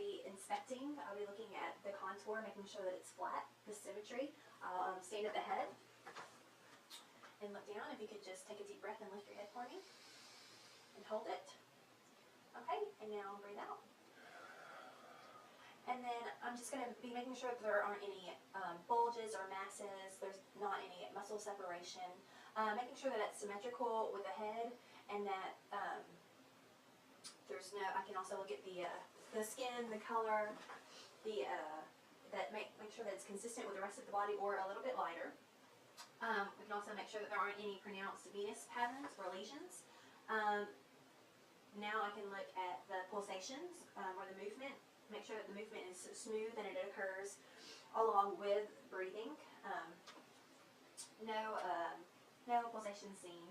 be inspecting. I'll be looking at the contour, making sure that it's flat, the symmetry. I'll stand at the head and look down. If you could just take a deep breath and lift your head for me and hold it. Okay, and now breathe out. And then I'm just going to be making sure that there aren't any bulges or masses. There's not any muscle separation. Making sure that it's symmetrical with the head, and that there's no. I can also look at the skin, the color, make sure that it's consistent with the rest of the body or a little bit lighter. We can also make sure that there aren't any pronounced venous patterns or lesions. Now I can look at the pulsations or the movement. Make sure that the movement is smooth and it occurs along with breathing. No pulsation seen.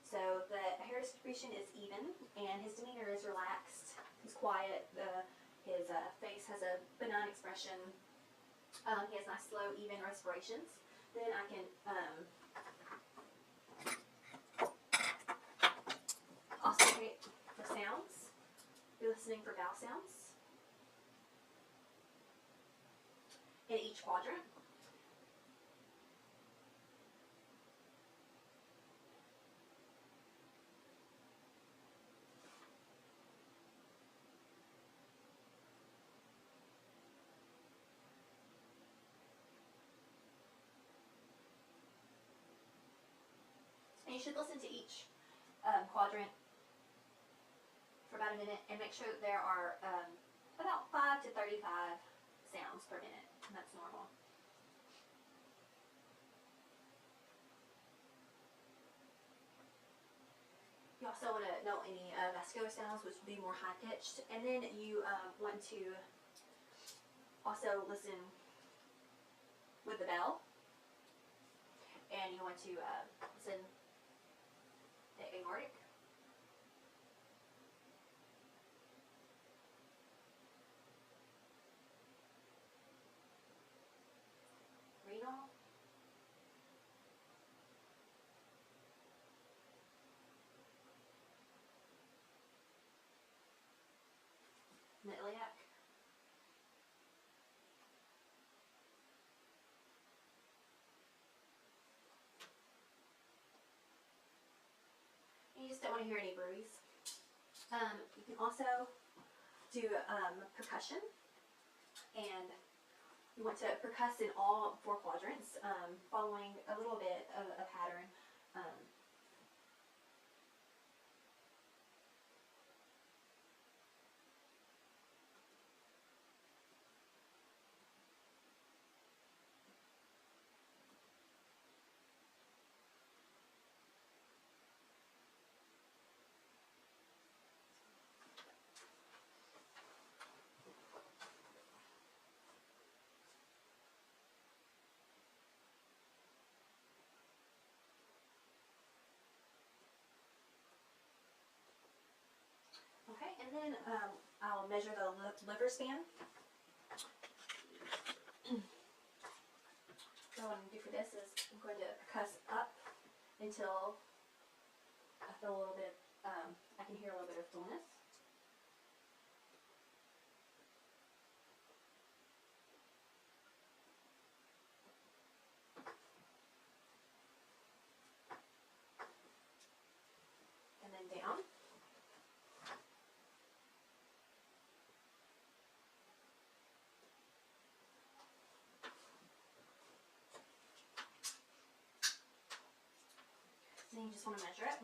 So the hair distribution is even, and his demeanor is relaxed. He's quiet. His face has a benign expression. He has nice, slow, even respirations. Then I can auscultate the sounds. Be listening for vowel sounds in each quadrant. And you should listen to each quadrant for about a minute and make sure that there are about 5 to 35 sounds per minute, and that's normal. You also want to note any vascular sounds, which would be more high-pitched, and then you want to also listen with the bell, and you want to listen the aortic, renal, and the iliac, you just don't want to hear any bruise. You can also do percussion, and you want to percuss in all 4 quadrants, following a little bit of a pattern. Okay, and then I'll measure the liver span. So what I'm going to do for this is I'm going to percuss up until I feel a little bit, I can hear a little bit of fullness. And then down. Then you just want to measure it.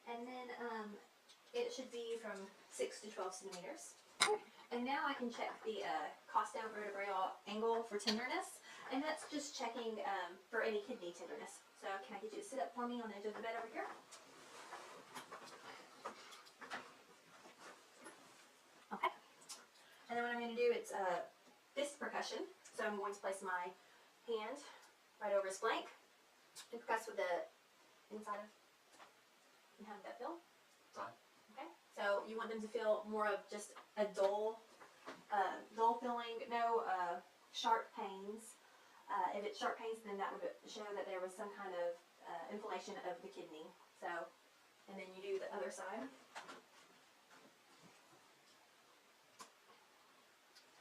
And then it should be from 6 to 12 centimeters. And now I can check the costa vertebral angle for tenderness, and that's just checking for any kidney tenderness. So can I get you to sit up for me on the edge of the bed over here? Okay. And then what I'm going to do, it's fist percussion. So I'm going to place my hand right over his flank and percuss with the inside of, and how did that feel? Fine. Okay. So you want them to feel more of just a dull feeling, no sharp pains. If it's sharp pains, then that would show that there was some kind of inflammation of the kidney. So, and then you do the other other side.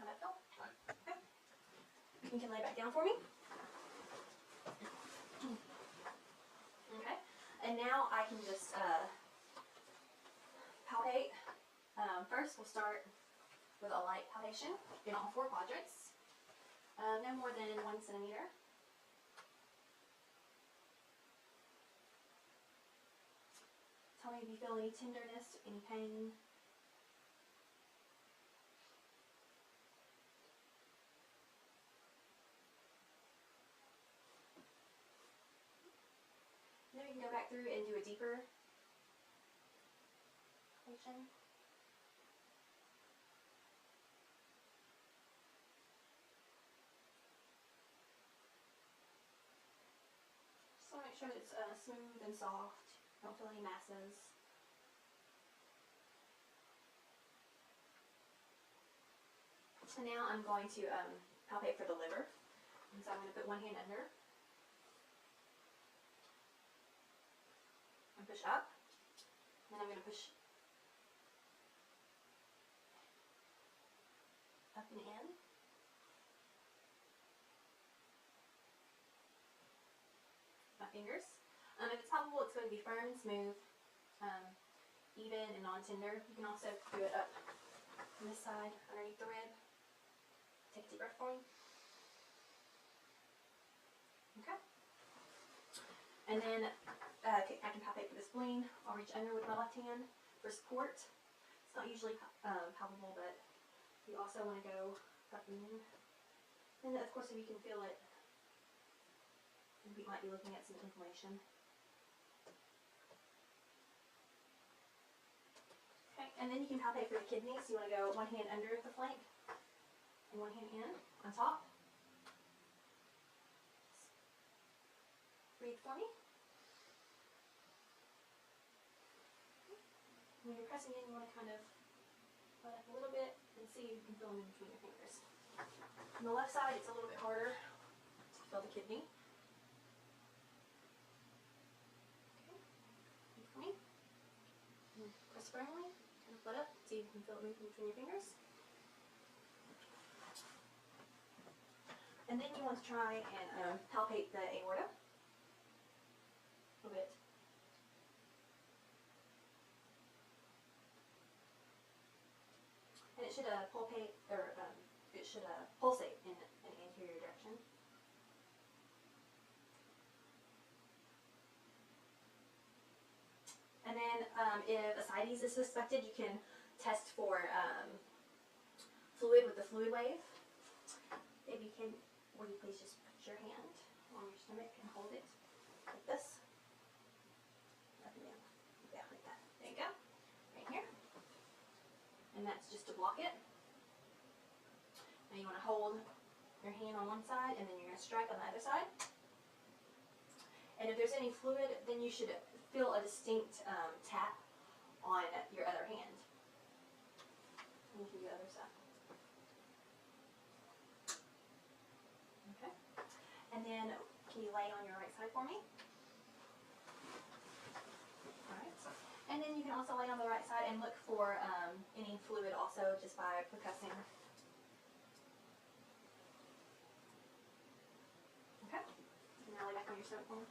How'd that feel? Okay. You can lay back down for me. Okay. And now I can just palpate. First, we'll start with a light palpation in all 4 quadrants. No more than 1 centimeter. Tell me if you feel any tenderness, any pain. Then we can go back through and do a deeper palpation. Just want to make sure it's smooth and soft. Don't feel any masses. So now I'm going to palpate for the liver. And so I'm going to put one hand under and push up. Then I'm going to push up and in. My fingers. If it's palpable, it's going to be firm, smooth, even, and non-tender. You can also do it up on this side, underneath the rib. Take a deep breath for me. Okay. And then I can palpate for the spleen. I'll reach under with my left hand for support. It's not usually palpable, but you also want to go up and in. And of course, if you can feel it, we might be looking at some inflammation. Okay, and then you can palpate for the kidneys. You want to go one hand under the flank and one hand in on top. Breathe for me. When you're pressing in, you want to kind of let up a little bit and see if you can feel them in between your fingers. On the left side, it's a little bit harder to feel the kidney. Okay, breathe for me. And press firmly. Let up, see if you can feel it moving between your fingers. And then you want to try and palpate the aorta a little bit. And it should pulsate in an anterior direction. And then if ascites is suspected, you can test for fluid with the fluid wave. If you can, will you please just put your hand on your stomach and hold it like this? Up and down. Yeah, like that. There you go. Right here. And that's just to block it. Now you want to hold your hand on one side and then you're going to strike on the other side. And if there's any fluid, then you should feel a distinct tap on your other hand. And you can do the other side. Okay. And then, can you lay on your right side for me? Alright. And then you can also lay on the right side and look for any fluid also just by percussing. Okay. Now lay back on your stomach for me.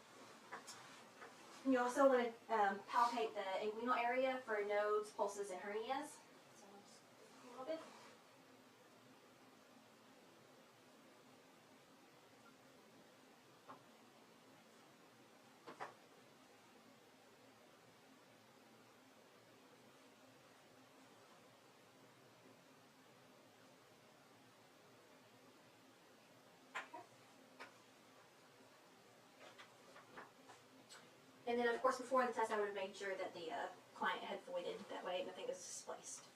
And you also want to palpate the inguinal area for nodes, pulses, and hernias. So I'll just a little bit. And then, of course, before the test, I would have made sure that the client had voided. That way, nothing was displaced.